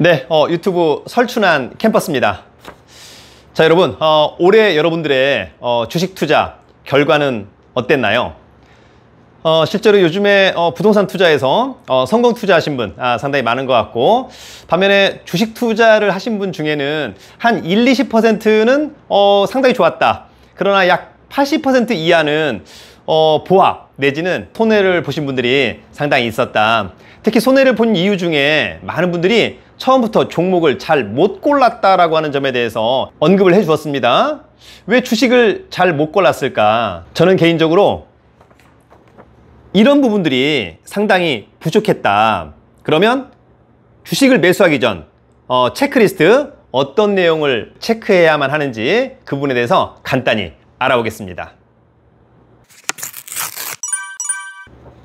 네, 유튜브 설춘환 캠퍼스입니다. 자, 여러분, 올해 여러분들의 주식 투자 결과는 어땠나요? 실제로 요즘에 부동산 투자에서 성공 투자하신 분 상당히 많은 것 같고, 반면에 주식 투자를 하신 분 중에는 한 20%는 상당히 좋았다. 그러나 약 80% 이하는 보합 내지는 손해를 보신 분들이 상당히 있었다. 특히 손해를 본 이유 중에 많은 분들이 처음부터 종목을 잘 못 골랐다라고 하는 점에 대해서 언급을 해 주었습니다. 왜 주식을 잘 못 골랐을까? 저는 개인적으로 이런 부분들이 상당히 부족했다. 그러면 주식을 매수하기 전 체크리스트 어떤 내용을 체크해야만 하는지 그 부분에 대해서 간단히 알아보겠습니다.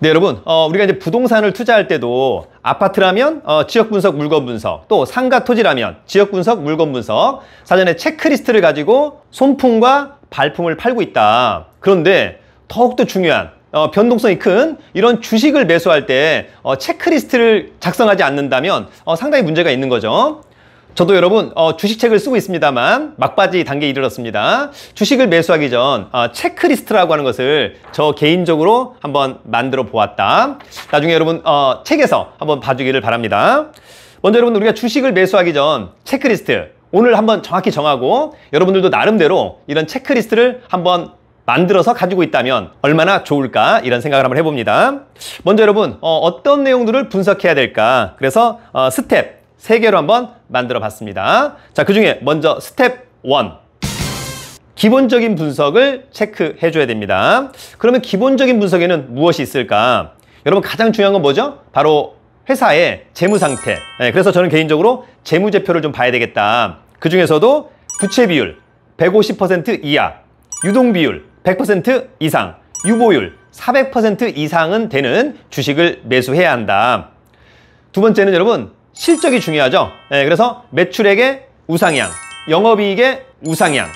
네, 여러분, 우리가 이제 부동산을 투자할 때도 아파트라면 지역 분석, 물건 분석, 또 상가 토지라면 지역 분석, 물건 분석, 사전에 체크리스트를 가지고 손품과 발품을 팔고 있다. 그런데 더욱더 중요한 변동성이 큰 이런 주식을 매수할 때 체크리스트를 작성하지 않는다면 상당히 문제가 있는 거죠. 저도 여러분 주식책을 쓰고 있습니다만 막바지 단계에 이르렀습니다. 주식을 매수하기 전 체크리스트라고 하는 것을 저 개인적으로 한번 만들어 보았다. 나중에 여러분 책에서 한번 봐주기를 바랍니다. 먼저 여러분, 우리가 주식을 매수하기 전 체크리스트 오늘 한번 정확히 정하고, 여러분들도 나름대로 이런 체크리스트를 한번 만들어서 가지고 있다면 얼마나 좋을까, 이런 생각을 한번 해봅니다. 먼저 여러분, 어떤 내용들을 분석해야 될까, 그래서 스텝 3개로 한번 만들어 봤습니다. 자, 그 중에 먼저 스텝 1, 기본적인 분석을 체크해 줘야 됩니다. 그러면 기본적인 분석에는 무엇이 있을까? 여러분, 가장 중요한 건 뭐죠? 바로 회사의 재무 상태. 그래서 저는 개인적으로 재무제표를 좀 봐야 되겠다. 그 중에서도 부채 비율 150% 이하, 유동 비율 100% 이상, 유보율 400% 이상은 되는 주식을 매수해야 한다. 두 번째는 여러분, 실적이 중요하죠. 그래서 매출액의 우상향, 영업이익의 우상향,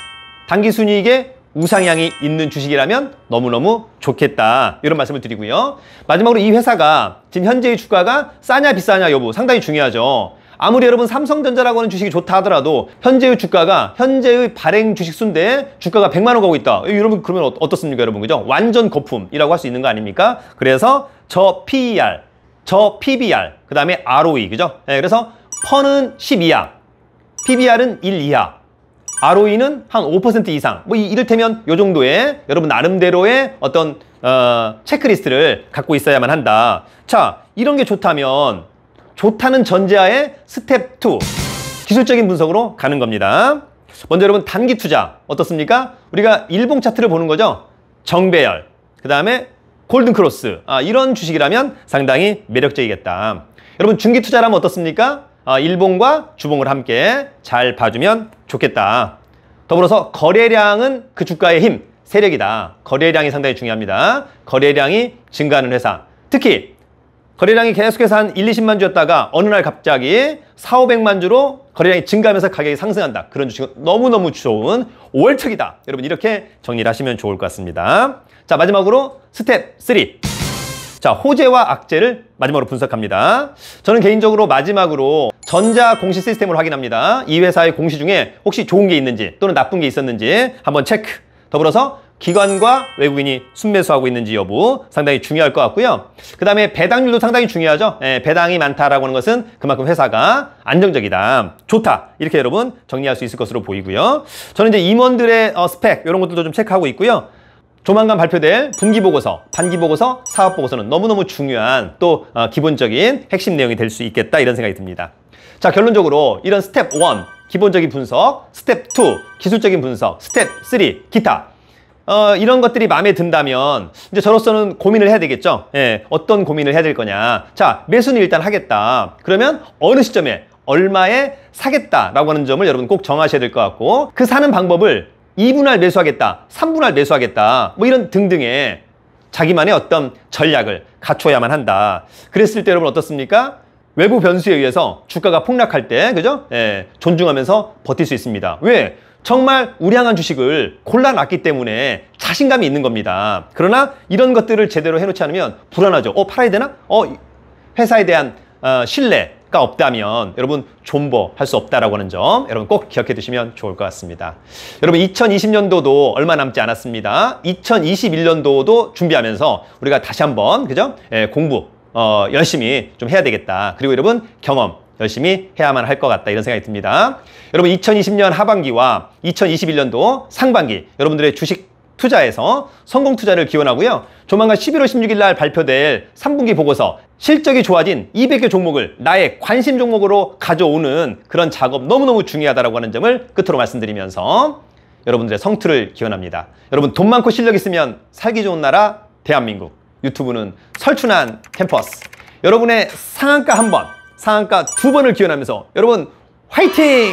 당기순이익의 우상향이 있는 주식이라면 너무너무 좋겠다, 이런 말씀을 드리고요. 마지막으로 이 회사가 지금 현재의 주가가 싸냐 비싸냐 여부 상당히 중요하죠. 아무리 여러분 삼성전자라고 하는 주식이 좋다 하더라도 현재의 주가가, 현재의 발행 주식 순대에 주가가 100만 원 가고 있다. 여러분, 그러면 어떻습니까, 여러분? 그죠? 완전 거품이라고 할 수 있는 거 아닙니까? 그래서 저 PER, 저 PBR, 그 다음에 ROE, 그죠? 그래서 퍼는 10 이하, PBR은 1 이하, ROE는 한 5% 이상, 뭐 이를테면 요 정도의 여러분 나름대로의 어떤 체크리스트를 갖고 있어야만 한다. 자, 이런 게 좋다면 좋다는 전제하에 스텝 2, 기술적인 분석으로 가는 겁니다. 먼저 여러분, 단기 투자 어떻습니까? 우리가 일봉 차트를 보는 거죠. 정배열, 그 다음에 골든크로스, 이런 주식이라면 상당히 매력적이겠다. 여러분, 중기 투자라면 어떻습니까? 일봉과 주봉을 함께 잘 봐주면 좋겠다. 더불어서 거래량은 그 주가의 힘, 세력이다. 거래량이 상당히 중요합니다. 거래량이 증가하는 회사, 특히 거래량이 계속해서 한 1, 20만 주였다가 어느 날 갑자기 4, 500만 주로 거래량이 증가하면서 가격이 상승한다. 그런 주식은 너무너무 좋은 5월특이다. 여러분, 이렇게 정리를 하시면 좋을 것 같습니다. 자, 마지막으로 스텝 3. 자, 호재와 악재를 마지막으로 분석합니다. 저는 개인적으로 마지막으로 전자 공시 시스템을 확인합니다. 이 회사의 공시 중에 혹시 좋은 게 있는지 또는 나쁜 게 있었는지 한번 체크. 더불어서 기관과 외국인이 순매수하고 있는지 여부 상당히 중요할 것 같고요. 그 다음에 배당률도 상당히 중요하죠. 배당이 많다라고 하는 것은 그만큼 회사가 안정적이다, 좋다, 이렇게 여러분 정리할 수 있을 것으로 보이고요. 저는 이제 임원들의 스펙 이런 것들도 좀 체크하고 있고요. 조만간 발표될 분기보고서, 반기보고서, 사업보고서는 너무너무 중요한 또 기본적인 핵심 내용이 될 수 있겠다, 이런 생각이 듭니다. 자, 결론적으로 이런 스텝 1, 기본적인 분석, 스텝 2, 기술적인 분석, 스텝 3, 기타, 이런 것들이 마음에 든다면 이제 저로서는 고민을 해야 되겠죠. 어떤 고민을 해야 될 거냐. 자, 매수는 일단 하겠다. 그러면 어느 시점에 얼마에 사겠다라고 하는 점을 여러분 꼭 정하셔야 될 것 같고, 그 사는 방법을 2분할 매수하겠다, 3분할 매수하겠다, 뭐 이런 등등의 자기만의 어떤 전략을 갖춰야만 한다. 그랬을 때 여러분 어떻습니까? 외부 변수에 의해서 주가가 폭락할 때, 그죠? 존중하면서 버틸 수 있습니다. 왜? 정말 우량한 주식을 골라놨기 때문에 자신감이 있는 겁니다. 그러나 이런 것들을 제대로 해놓지 않으면 불안하죠. 팔아야 되나? 회사에 대한 신뢰, 가 없다면 여러분 존버 할 수 없다라고 하는 점 여러분 꼭 기억해 두시면 좋을 것 같습니다. 여러분 2020년도도 얼마 남지 않았습니다. 2021년도도 준비하면서 우리가 다시 한번 그죠? 공부 열심히 좀 해야 되겠다. 그리고 여러분 경험 열심히 해야만 할 것 같다 이런 생각이 듭니다. 여러분 2020년 하반기와 2021년도 상반기 여러분들의 주식 투자에서 성공 투자를 기원하고요. 조만간 11월 16일 날 발표될 3분기 보고서 실적이 좋아진 200개 종목을 나의 관심 종목으로 가져오는 그런 작업 너무너무 중요하다고 하는 점을 끝으로 말씀드리면서 여러분들의 성투를 기원합니다. 여러분 돈 많고 실력 있으면 살기 좋은 나라 대한민국. 유튜브는 설춘한 캠퍼스. 여러분의 상한가 한 번, 상한가 두 번을 기원하면서 여러분 화이팅!